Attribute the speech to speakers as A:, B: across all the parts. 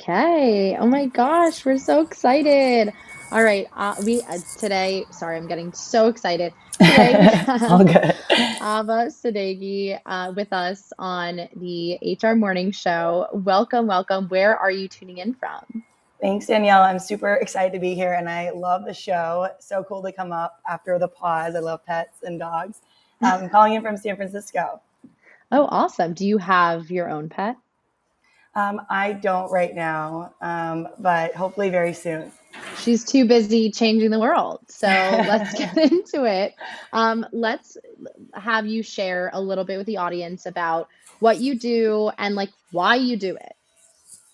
A: Okay. Oh my gosh, we're so excited. All right. We today, sorry, I'm getting so excited. Today we have
B: All good.
A: Ahva Sadeghi with us on the HR Morning Show. Welcome, welcome. Where are you tuning in from?
B: Thanks, Danielle. I'm super excited to be here and I love the show. So cool to come up after the pause. I love pets and dogs. I'm calling in from San Francisco.
A: Oh, awesome. Do you have your own pet?
B: I don't right now, but hopefully very soon.
A: She's too busy changing the world. So let's get into it. Let's have you share a little bit with the audience about what you do and like why you do it.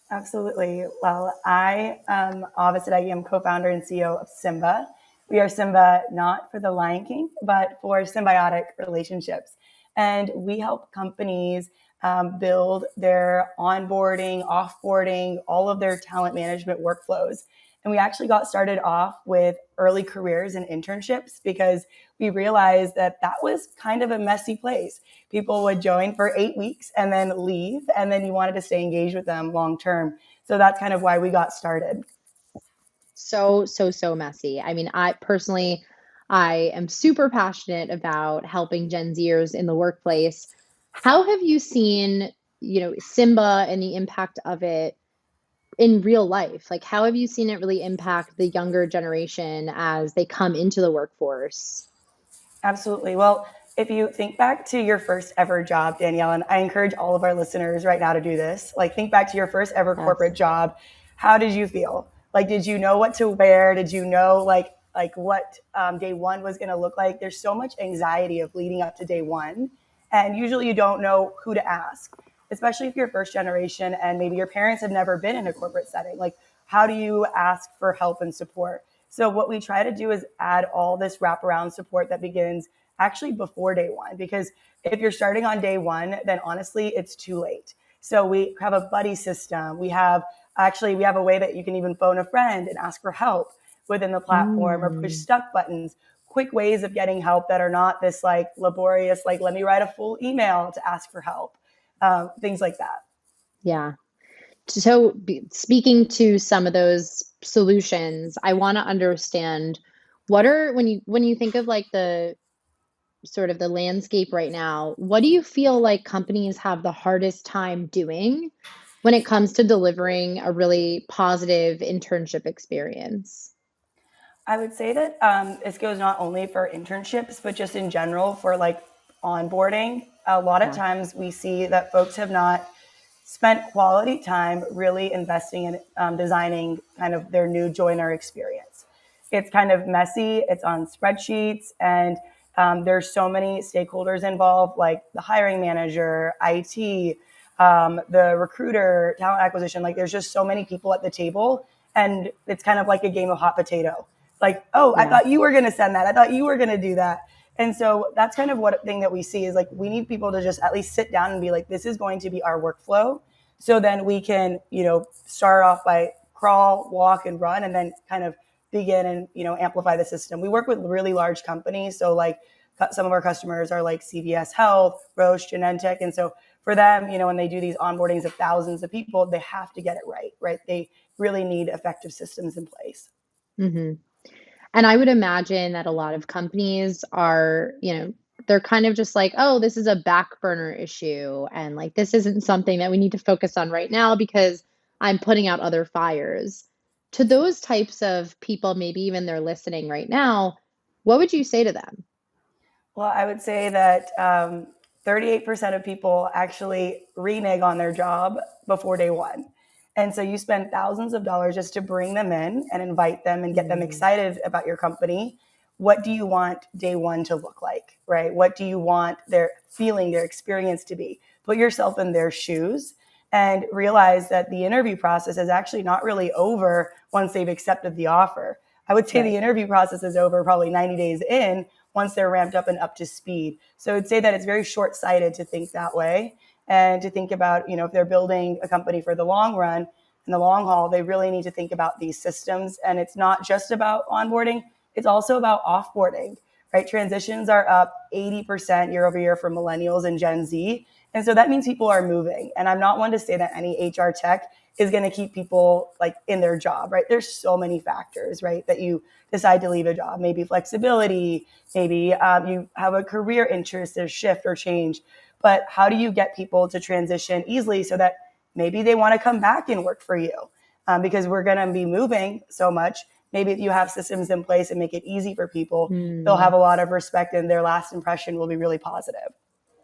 B: Absolutely. Well, I am Ahva Sadeghi. I'm co-founder and CEO of Simba. We are Simba not for the Lion King, but for symbiotic relationships. And we help companies build their onboarding, offboarding, all of their talent management workflows. And we actually got started off with early careers and internships because we realized that that was kind of a messy place. People would join for 8 weeks and then leave, and then you wanted to stay engaged with them long term. So that's kind of why we got started.
A: So messy. I mean, I personally, I am super passionate about helping Gen Zers in the workplace. How have you seen, Simba and the impact of it in real life? Like, how have you seen it really impact the younger generation as they come into the workforce?
B: Absolutely. Well, if you think back to your first ever job, Danielle, and I encourage all of our listeners right now to do this, like think back to your first ever
A: Yes.
B: corporate job. How did you feel? Like, did you know what to wear? Did you know like what day one was going to look like? There's so much anxiety of leading up to day one, and usually you don't know who to ask, especially if you're first generation and maybe your parents have never been in a corporate setting. Like, how do you ask for help and support? So what we try to do is add all this wraparound support that begins actually before day one, because if you're starting on day one, then honestly, it's too late. So we have a buddy system. We have a way that you can even phone a friend and ask for help within the platform or push
A: Mm,
B: stuck buttons, quick ways of getting help that are not this like laborious, like let me write a full email to ask for help, things like that.
A: yeah. So, speaking to some of those solutions, I want to understand what are when you think of like the sort of the landscape right now, what do you feel like companies have the hardest time doing when it comes to delivering a really positive internship experience?
B: I would say that this goes not only for internships, but just in general for like onboarding. A lot of
A: Yeah.
B: times we see that folks have not spent quality time really investing in designing kind of their new joiner experience. It's kind of messy, it's on spreadsheets, and there's so many stakeholders involved, like the hiring manager, IT, the recruiter, talent acquisition. Like there's just so many people at the table, and it's kind of like a game of hot potato. Like, oh, I
A: Yeah.
B: thought you were going to send that. I thought you were going to do that. And so that's kind of what thing that we see is like we need people to just at least sit down and be like, this is going to be our workflow. So then we can, start off by crawl, walk, and run, and then kind of begin and amplify the system. We work with really large companies, so like some of our customers are like CVS Health, Roche, Genentech, and so for them, when they do these onboardings of thousands of people, they have to get it right, right? They really need effective systems in place.
A: hmm And I would imagine that a lot of companies are, they're kind of just like, oh, this is a back burner issue. And like, this isn't something that we need to focus on right now because I'm putting out other fires. To those types of people, maybe even they're listening right now, what would you say to them?
B: Well, I would say that 38% of people actually renege on their job before day one. And so you spend thousands of dollars just to bring them in and invite them and get them
A: Mm,
B: excited about your company. What do you want day one to look like, right? What do you want their feeling, their experience to be? Put yourself in their shoes and realize that the interview process is actually not really over once they've accepted the offer. I would say the
A: right.
B: interview process is over probably 90 days in once they're ramped up and up to speed. So I'd say that it's very short-sighted to think that way and to think about, if they're building a company for the long run and the long haul, they really need to think about these systems. And it's not just about onboarding, it's also about offboarding, right? Transitions are up 80% year over year for millennials and Gen Z. And so that means people are moving. And I'm not one to say that any HR tech is going to keep people like in their job, right? There's so many factors, right, that you decide to leave a job. Maybe flexibility, maybe you have a career interest or shift or change. But how do you get people to transition easily so that maybe they want to come back and work for you? Because we're going to be moving so much. Maybe if you have systems in place and make it easy for people, they'll have
A: Mm,
B: a lot of respect and their last impression will be really positive.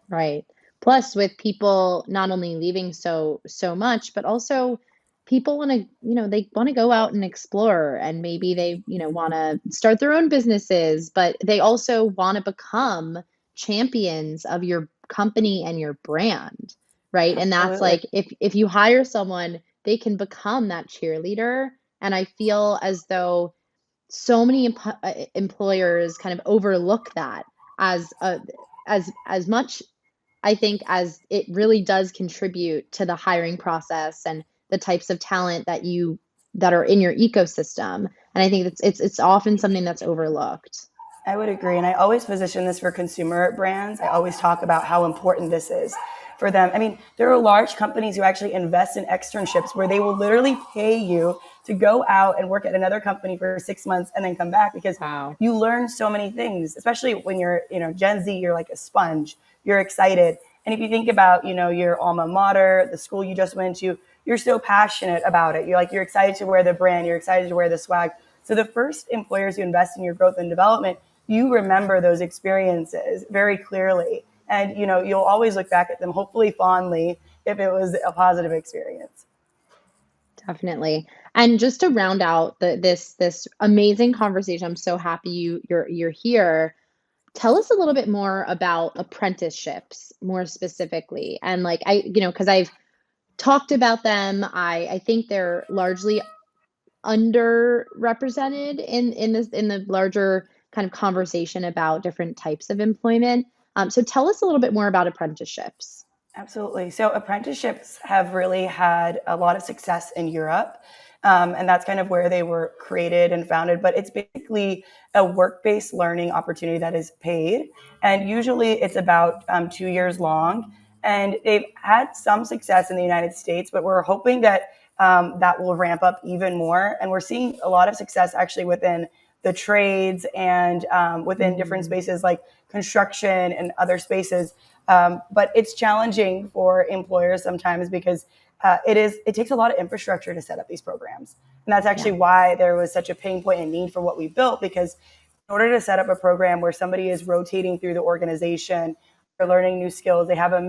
A: right. Plus, with people not only leaving so much, but also people want to, they want to go out and explore, and maybe they, want to start their own businesses, but they also want to become champions of your company and your brand, right? And that's
B: Absolutely.
A: like if you hire someone, they can become that cheerleader. And I feel as though so many employers kind of overlook that as a as much, I think, as it really does contribute to the hiring process and the types of talent that are in your ecosystem. And I think it's often something that's overlooked.
B: I would agree. And I always position this for consumer brands. I always talk about how important this is for them. I mean, there are large companies who actually invest in externships where they will literally pay you to go out and work at another company for 6 months and then come back because
A: Wow.
B: you learn so many things, especially when you're, Gen Z, you're like a sponge. You're excited. And if you think about, your alma mater, the school you just went to, you're so passionate about it. You're excited to wear the brand. You're excited to wear the swag. So the first employers who invest in your growth and development, you remember those experiences very clearly. And, you'll always look back at them, hopefully fondly, if it was a positive experience.
A: Definitely. And just to round out this amazing conversation, I'm so happy you're here. Tell us a little bit more about apprenticeships more specifically. And like because I've talked about them. I think they're largely underrepresented in the larger kind of conversation about different types of employment. So tell us a little bit more about apprenticeships.
B: Absolutely. So apprenticeships have really had a lot of success in Europe. And that's kind of where they were created and founded. But it's basically a work based learning opportunity that is paid. And usually it's about 2 years long. And they've had some success in the United States, but we're hoping that that will ramp up even more. And we're seeing a lot of success actually within the trades and within different
A: Mm,
B: spaces like construction and other spaces. But it's challenging for employers sometimes because it takes a lot of infrastructure to set up these programs, and that's actually
A: yeah.
B: why there was such a pain point and need for what we built. Because in order to set up a program where somebody is rotating through the organization, they're learning new skills, they have a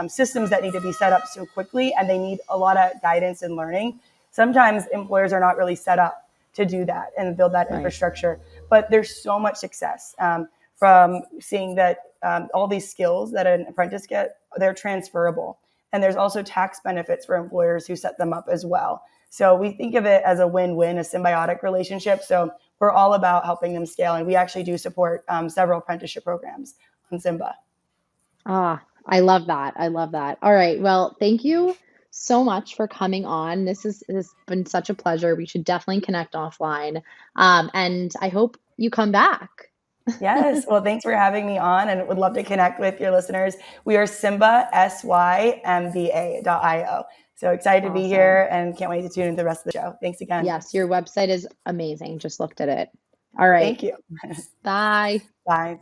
B: systems that need to be set up so quickly, and they need a lot of guidance and learning. Sometimes employers are not really set up to do that and build that
A: Right.
B: infrastructure. But there's so much success from seeing that all these skills that an apprentice get, they're transferable. And there's also tax benefits for employers who set them up as well. So we think of it as a win-win, a symbiotic relationship. So we're all about helping them scale. And we actually do support several apprenticeship programs on Simba.
A: Ah, I love that. I love that. All right. Well, thank you so much for coming on. This has been such a pleasure. We should definitely connect offline. And I hope you come back.
B: Yes. Well, thanks for having me on and would love to connect with your listeners. We are Simba, SYMBA.io. So excited to be
A: Awesome.
B: here and can't wait to tune into the rest of the show. Thanks again.
A: Yes, your website is amazing. Just looked at it. All right.
B: Thank you.
A: Bye.
B: Bye.